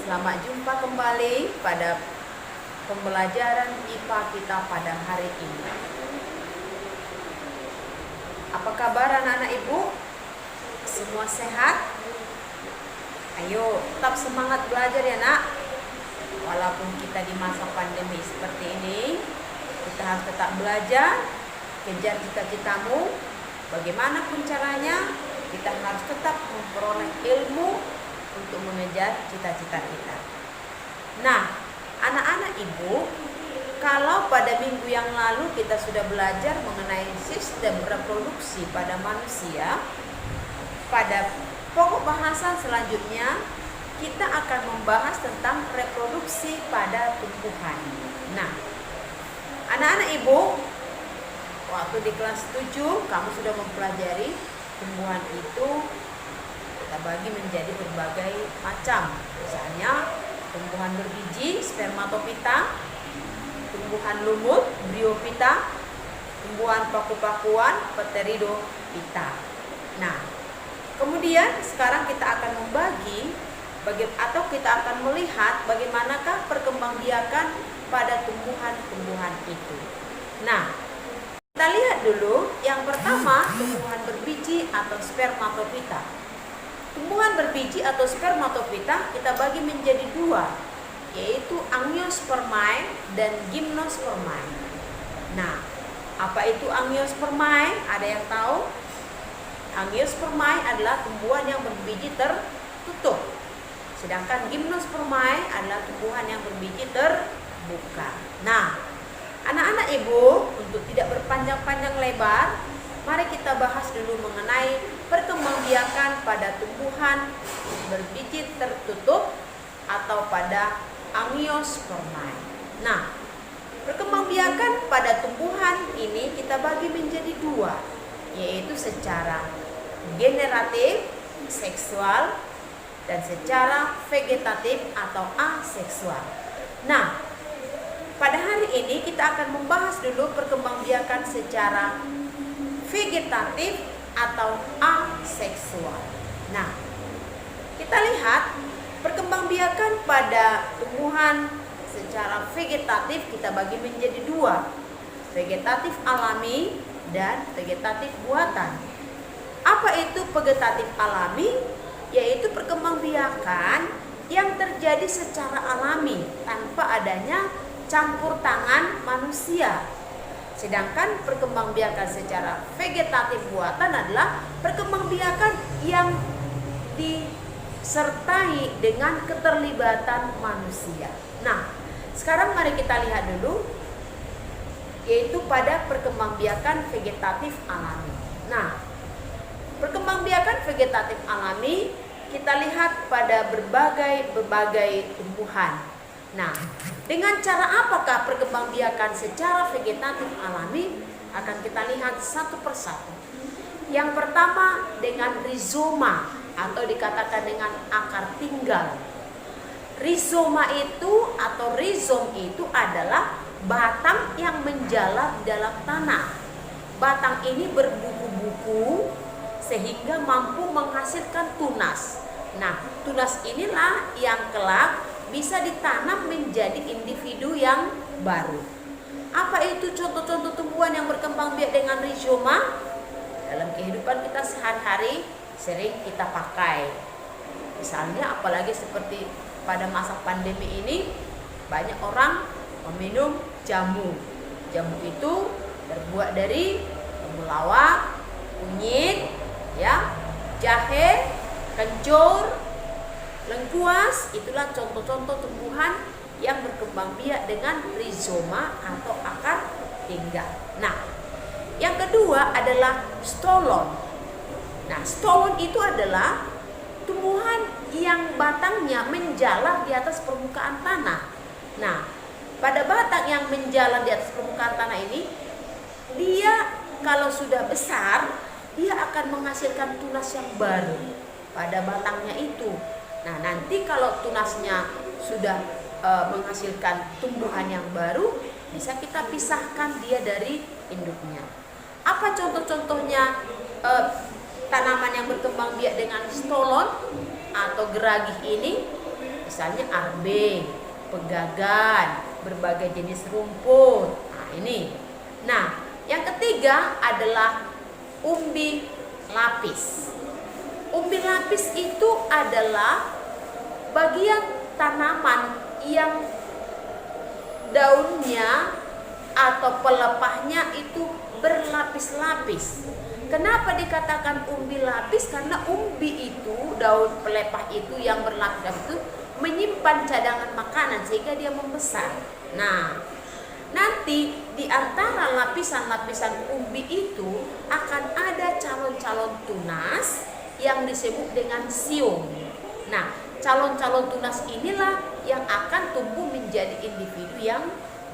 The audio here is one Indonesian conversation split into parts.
Selamat jumpa kembali pada pembelajaran IPA kita pada hari ini. Apa kabar anak-anak ibu? Semua sehat? Ayo, tetap semangat belajar ya nak. Walaupun kita di masa pandemi seperti ini, kita harus tetap belajar, kejar cita-citamu. Bagaimanapun caranya, kita harus tetap memperoleh ilmu untuk mengejar cita-cita kita. Nah, anak-anak ibu, kalau pada minggu yang lalu kita sudah belajar mengenai sistem reproduksi pada manusia, pada pokok bahasan selanjutnya kita akan membahas tentang reproduksi pada tumbuhan. Nah, anak-anak ibu, waktu di kelas 7 kamu sudah mempelajari tumbuhan itu kita bagi menjadi berbagai macam. Misalnya tumbuhan berbiji, spermatofita, tumbuhan lumut, bryophyta, tumbuhan paku-pakuan, pteridophyta. Nah, kemudian sekarang kita akan membagi atau kita akan melihat bagaimanakah perkembangbiakan pada tumbuhan-tumbuhan itu. Nah, kita lihat dulu yang pertama, tumbuhan berbiji atau spermatofita. Tumbuhan berbiji atau spermatofita kita bagi menjadi dua, yaitu angiospermae dan gymnospermae. Nah, apa itu angiospermae? Ada yang tahu? Angiospermae adalah tumbuhan yang berbiji tertutup, sedangkan gymnospermae adalah tumbuhan yang berbiji terbuka. Nah, anak-anak ibu, untuk tidak berpanjang-panjang lebar, mari kita bahas dulu mengenai perkembangbiakan pada tumbuhan berbiji tertutup atau pada angiospermae. Nah, perkembangbiakan pada tumbuhan ini kita bagi menjadi dua, yaitu secara generatif, seksual, dan secara vegetatif atau aseksual. Nah, pada hari ini kita akan membahas dulu perkembangbiakan secara vegetatif atau aseksual. Nah, kita lihat perkembangbiakan pada tumbuhan secara vegetatif kita bagi menjadi dua, vegetatif alami dan vegetatif buatan. Apa itu vegetatif alami? Yaitu perkembangbiakan yang terjadi secara alami tanpa adanya campur tangan manusia. Sedangkan perkembangbiakan secara vegetatif buatan adalah perkembangbiakan yang disertai dengan keterlibatan manusia. Nah, sekarang mari kita lihat dulu, yaitu pada perkembangbiakan vegetatif alami. Nah, perkembangbiakan vegetatif alami kita lihat pada berbagai tumbuhan. Nah, dengan cara apakah perkembangbiakan secara vegetatif alami akan kita lihat satu persatu. Yang pertama dengan rizoma atau dikatakan dengan akar tinggal. Rizoma itu atau rizom itu adalah batang yang menjalar di dalam tanah. Batang ini berbuku-buku sehingga mampu menghasilkan tunas. Nah, tunas inilah yang kelak bisa ditanam menjadi individu yang baru. Apa itu contoh-contoh tumbuhan yang berkembang biak dengan rizoma? Dalam kehidupan kita sehari-hari sering kita pakai. Misalnya apalagi seperti pada masa pandemi ini, banyak orang meminum jamu. Jamu itu terbuat dari temulawak, kunyit, ya, jahe, kencur, lengkuas. Itulah contoh-contoh tumbuhan yang berkembang biak dengan rizoma atau akar tinggal. Nah, yang kedua adalah stolon. Nah, stolon itu adalah tumbuhan yang batangnya menjalar di atas permukaan tanah. Nah, pada batang yang menjalar di atas permukaan tanah ini, dia kalau sudah besar, dia akan menghasilkan tunas yang baru pada batangnya itu. Nah, nanti kalau tunasnya sudah menghasilkan tumbuhan yang baru, bisa kita pisahkan dia dari induknya. Apa contoh-contohnya tanaman yang berkembang biak dengan stolon atau geragih ini? Misalnya arbeng, pegagan, berbagai jenis rumput. Nah, ini. Nah, yang ketiga adalah umbi lapis. Umbi lapis itu adalah bagian tanaman yang daunnya atau pelepahnya itu berlapis-lapis. Kenapa dikatakan umbi lapis? Karena umbi itu, daun pelepah itu yang berlapis-lapis itu menyimpan cadangan makanan sehingga dia membesar. Nah, nanti di antara lapisan-lapisan umbi itu akan ada calon-calon tunas yang disebut dengan siung. Nah, calon-calon tunas inilah yang akan tumbuh menjadi individu yang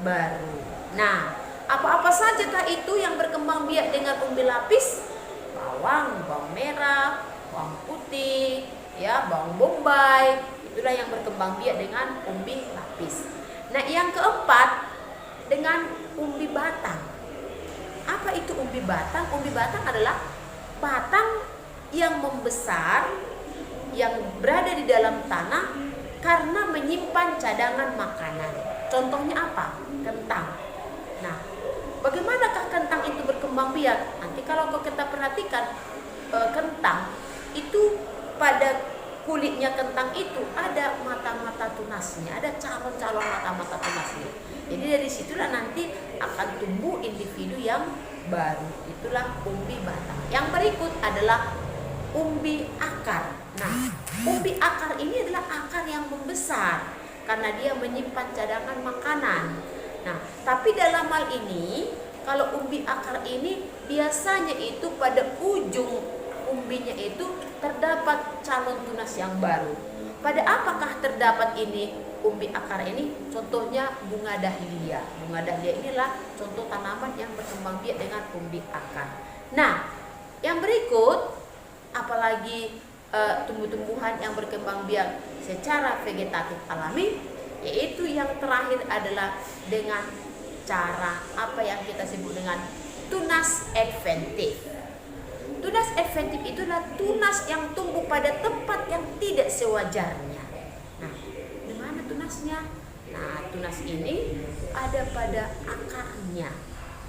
baru. Nah, apa-apa sajakah itu yang berkembang biak dengan umbi lapis? Bawang merah, bawang putih, ya, bawang bombay, itulah yang berkembang biak dengan umbi lapis. Nah, yang keempat dengan umbi batang. Apa itu umbi batang? Umbi batang adalah batang yang membesar, yang berada di dalam tanah karena menyimpan cadangan makanan. Contohnya apa? Kentang. Nah, bagaimanakah kentang itu berkembang biak? Nanti kalau kita perhatikan kentang itu, pada kulitnya kentang itu ada mata-mata tunasnya, ada calon-calon mata-mata tunasnya. Jadi dari situlah nanti akan tumbuh individu yang baru. Itulah umbi batang. Yang berikut adalah umbi akar. Nah, umbi akar ini adalah akar yang membesar karena dia menyimpan cadangan makanan. Nah, tapi dalam hal ini, kalau umbi akar ini biasanya itu pada ujung umbinya itu terdapat calon tunas yang baru. Pada apakah terdapat ini umbi akar ini? Contohnya bunga dahlia. Bunga dahlia inilah contoh tanaman yang berkembang biak dengan umbi akar. Nah, yang berikut apalagi tumbuh-tumbuhan yang berkembang biak secara vegetatif alami, yaitu yang terakhir adalah dengan cara apa yang kita sebut dengan tunas adventif. Tunas adventif itu adalah tunas yang tumbuh pada tempat yang tidak sewajarnya. Nah, di mana tunasnya? Nah, tunas ini ada pada akarnya,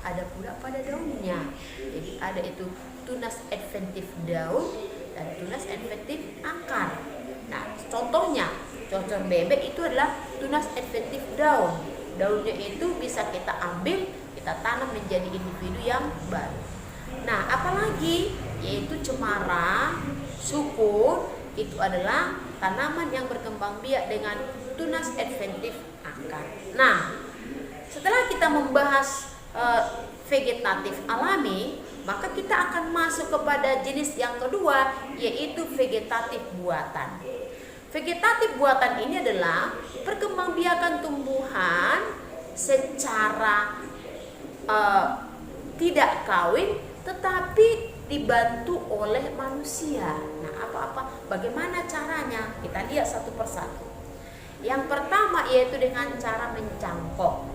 ada pula pada daunnya. Jadi ada itu tunas adventif daun dan tunas adventif akar. Nah, contohnya cocor bebek itu adalah tunas adventif daun. Daunnya itu bisa kita ambil, kita tanam menjadi individu yang baru. Nah, apalagi yaitu cemara, sukun, itu adalah tanaman yang berkembang biak dengan tunas adventif akar. Nah, setelah kita membahas vegetatif alami, maka kita akan masuk kepada jenis yang kedua, yaitu vegetatif buatan. Vegetatif buatan ini adalah perkembangbiakan tumbuhan secara tidak kawin tetapi dibantu oleh manusia. Nah, bagaimana caranya? Kita lihat satu persatu. Yang pertama yaitu dengan cara mencangkok.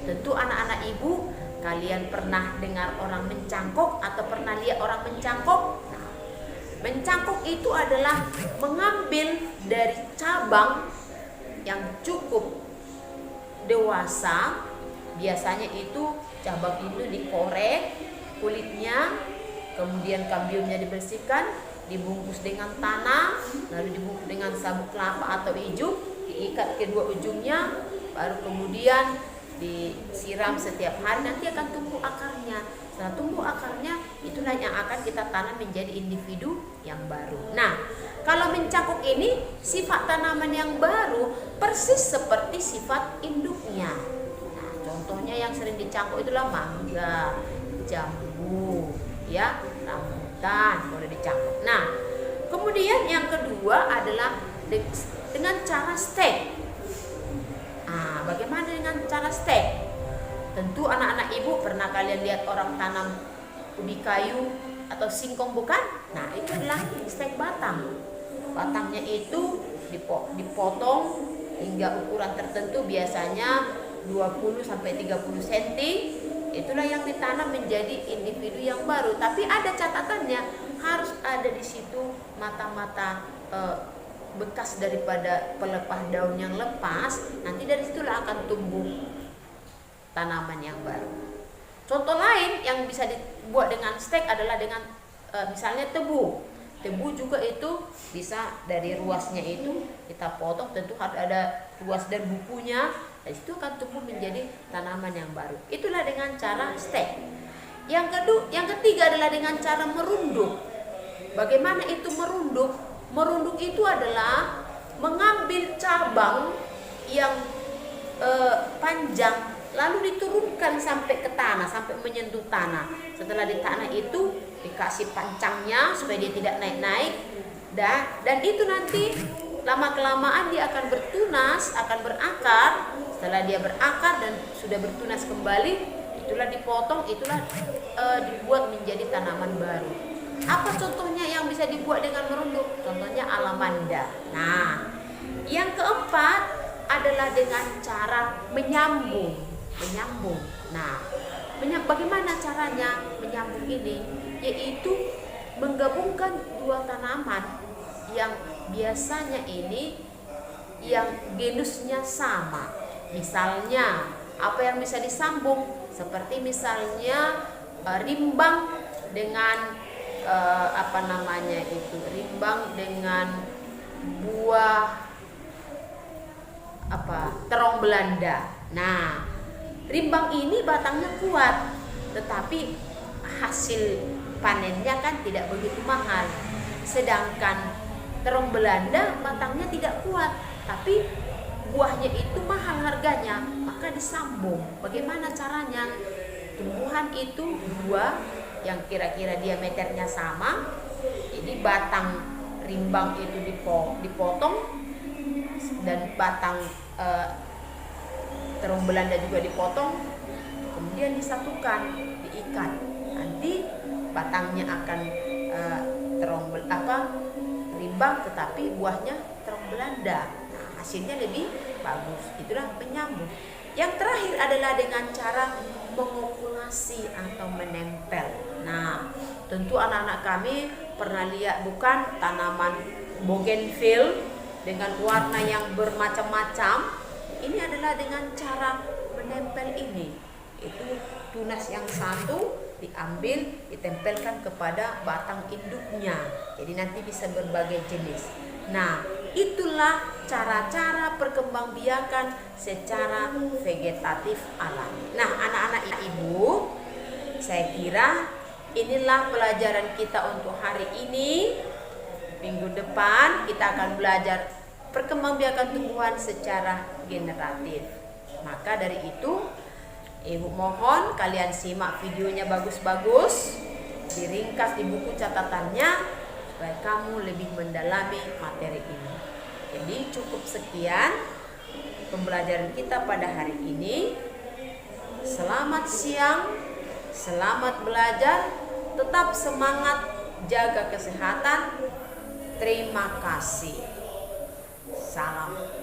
Tentu anak-anak ibu, kalian pernah dengar orang mencangkok atau pernah lihat orang mencangkok? Nah, mencangkok itu adalah mengambil dari cabang yang cukup dewasa. Biasanya itu cabang itu dikorek kulitnya, kemudian kambiumnya dibersihkan, dibungkus dengan tanah, lalu dibungkus dengan sabuk kelapa atau ijuk, diikat kedua ujungnya, baru kemudian disiram setiap hari, nanti akan tumbuh akarnya. Setelah tumbuh akarnya, itulah yang akan kita tanam menjadi individu yang baru. Nah, kalau mencangkok ini sifat tanaman yang baru persis seperti sifat induknya. Nah, contohnya yang sering dicangkok itulah mangga, jambu, ya, rambutan boleh dicangkok. Nah, kemudian yang kedua adalah dengan cara stek. Nah, bagaimana dengan cara stek? Tentu anak-anak ibu pernah kalian lihat orang tanam ubi kayu atau singkong, bukan? Nah, itu adalah stek batang. Batangnya itu dipotong hingga ukuran tertentu, biasanya 20 sampai 30 cm. Itulah yang ditanam menjadi individu yang baru. Tapi ada catatannya, harus ada di situ mata-mata bekas daripada pelepah daun yang lepas, nanti dari situlah akan tumbuh tanaman yang baru. Contoh lain yang bisa dibuat dengan stek adalah dengan misalnya tebu. Tebu juga itu bisa dari ruasnya itu kita potong, tentu harus ada ruas dan bukunya. Dari situ akan tumbuh menjadi tanaman yang baru. Itulah dengan cara stek. Yang ketiga adalah dengan cara merunduk. Bagaimana itu merunduk? Merunduk itu adalah mengambil cabang yang panjang lalu diturunkan sampai ke tanah, sampai menyentuh tanah. Setelah di tanah itu dikasih pancangnya supaya dia tidak naik-naik, dan itu nanti lama kelamaan dia akan bertunas, akan berakar. Setelah dia berakar dan sudah bertunas kembali, itulah dipotong, itulah dibuat menjadi tanaman baru. Apa contohnya yang bisa dibuat dengan merunduk? Contohnya alamanda. Nah, yang keempat adalah dengan cara menyambung. Nah, bagaimana caranya menyambung ini? Yaitu menggabungkan dua tanaman yang biasanya ini yang genusnya sama. Misalnya, apa yang bisa disambung? Seperti misalnya rimbang dengan rimbang dengan buah terong Belanda. Nah, rimbang ini batangnya kuat, tetapi hasil panennya kan tidak begitu mahal. Sedangkan terong Belanda batangnya tidak kuat, tapi buahnya itu mahal harganya, maka disambung. Bagaimana caranya? Tumbuhan itu dua yang kira-kira diameternya sama, jadi batang rimbang itu dipotong dan batang terong Belanda juga dipotong, kemudian disatukan, diikat. Nanti batangnya akan rimbang, tetapi buahnya terong Belanda. Nah, hasilnya lebih bagus. Itulah penyambung. Yang terakhir adalah dengan cara mengokulasi atau menempel. Nah, tentu anak-anak kami pernah lihat bukan tanaman bougainville dengan warna yang bermacam-macam. Ini adalah dengan cara menempel ini. Itu tunas yang satu diambil, ditempelkan kepada batang induknya. Jadi nanti bisa berbagai jenis. Nah, itulah cara-cara perkembangbiakan secara vegetatif alami. Nah, anak-anak ibu, saya kira inilah pelajaran kita untuk hari ini. Minggu depan kita akan belajar perkembangbiakan tumbuhan secara generatif. Maka dari itu, ibu mohon kalian simak videonya bagus-bagus, diringkas di buku catatannya supaya kamu lebih mendalami materi ini. Jadi cukup sekian pembelajaran kita pada hari ini. Selamat siang, selamat belajar, tetap semangat, jaga kesehatan. Terima kasih. Salam.